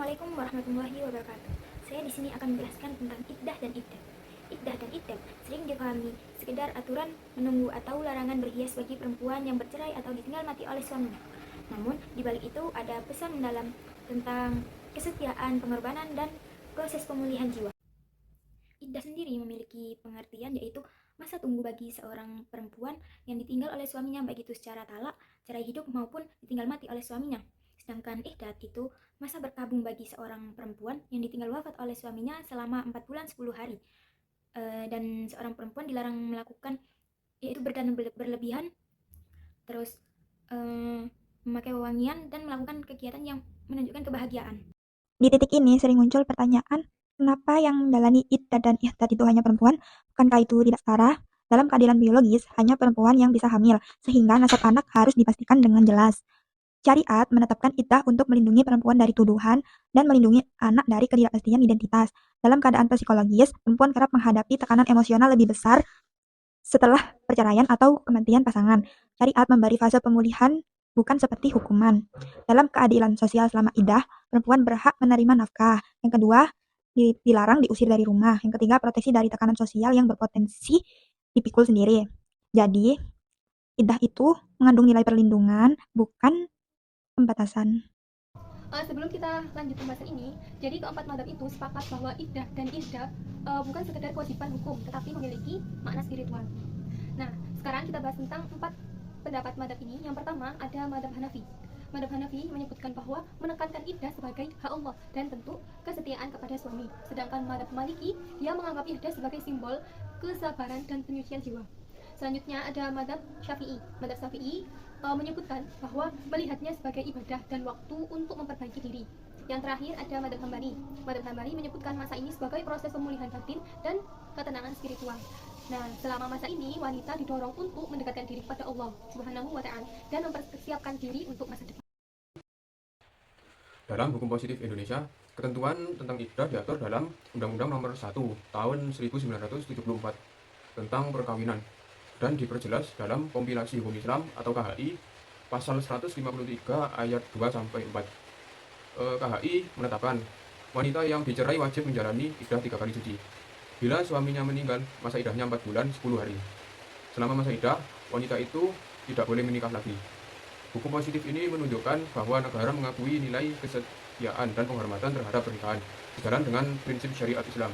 Assalamualaikum warahmatullahi wabarakatuh. Saya di sini akan menjelaskan tentang iddah dan iddad. Iddah dan iddad sering dipahami sekedar aturan menunggu atau larangan berhias bagi perempuan yang bercerai atau ditinggal mati oleh suaminya. Namun, di balik itu ada pesan mendalam tentang kesetiaan, pengorbanan, dan proses pemulihan jiwa. Iddah sendiri memiliki pengertian yaitu masa tunggu bagi seorang perempuan yang ditinggal oleh suaminya, baik itu secara talak, cerai hidup, maupun ditinggal mati oleh suaminya. Sedangkan ihdad itu masa berkabung bagi seorang perempuan yang ditinggal wafat oleh suaminya selama 4 bulan 10 hari. Dan seorang perempuan dilarang melakukan yaitu berdandan berlebihan, terus memakai wewangian dan melakukan kegiatan yang menunjukkan kebahagiaan. Di titik ini sering muncul pertanyaan, kenapa yang menjalani iddad dan ihdad itu hanya perempuan? Bukankah itu tidak setara? Dalam keadilan biologis, hanya perempuan yang bisa hamil, sehingga nasab anak harus dipastikan dengan jelas. Syariat menetapkan iddah untuk melindungi perempuan dari tuduhan dan melindungi anak dari ketidakpastian identitas. Dalam keadaan psikologis, perempuan kerap menghadapi tekanan emosional lebih besar setelah perceraian atau kematian pasangan. Syariat memberi fase pemulihan bukan seperti hukuman. Dalam keadilan sosial selama iddah, perempuan berhak menerima nafkah. Yang kedua, dilarang diusir dari rumah. Yang ketiga, proteksi dari tekanan sosial yang berpotensi dipikul sendiri. Jadi, iddah itu mengandung nilai perlindungan, bukan pembatasan. Sebelum kita lanjut pembahasan ini, jadi keempat mazhab itu sepakat bahwa iddah dan iddad bukan sekedar kewajiban hukum, tetapi memiliki makna spiritual. Nah, sekarang kita bahas tentang 4 pendapat mazhab ini. Yang pertama ada mazhab Hanafi. Mazhab Hanafi menyebutkan bahwa menekankan iddah sebagai hak Allah dan tentu kesetiaan kepada suami. Sedangkan mazhab Maliki, dia menganggap iddah sebagai simbol kesabaran dan penyucian jiwa. Selanjutnya ada mazhab Syafi'i. Mazhab Syafi'i menyebutkan bahwa melihatnya sebagai ibadah dan waktu untuk memperbaiki diri. Yang terakhir ada mazhab Hambali. Mazhab Hambali menyebutkan masa ini sebagai proses pemulihan batin dan ketenangan spiritual. Nah, selama masa ini wanita didorong untuk mendekatkan diri kepada Allah Subhanahu wa Ta'ala dan mempersiapkan diri untuk masa depan. Dalam hukum positif Indonesia, ketentuan tentang iddah diatur dalam Undang-Undang Nomor 1 Tahun 1974 tentang perkawinan dan diperjelas dalam Kompilasi Hukum Islam atau KHI pasal 153 ayat 2 sampai 4. KHI menetapkan wanita yang dicerai wajib menjalani iddah 3 kali suci. Bila suaminya meninggal, masa iddahnya 4 bulan 10 hari. Selama masa iddah, wanita itu tidak boleh menikah lagi. Hukum positif ini menunjukkan bahwa negara mengakui nilai kesetiaan dan penghormatan terhadap pernikahan, sejalan dengan prinsip syariat Islam.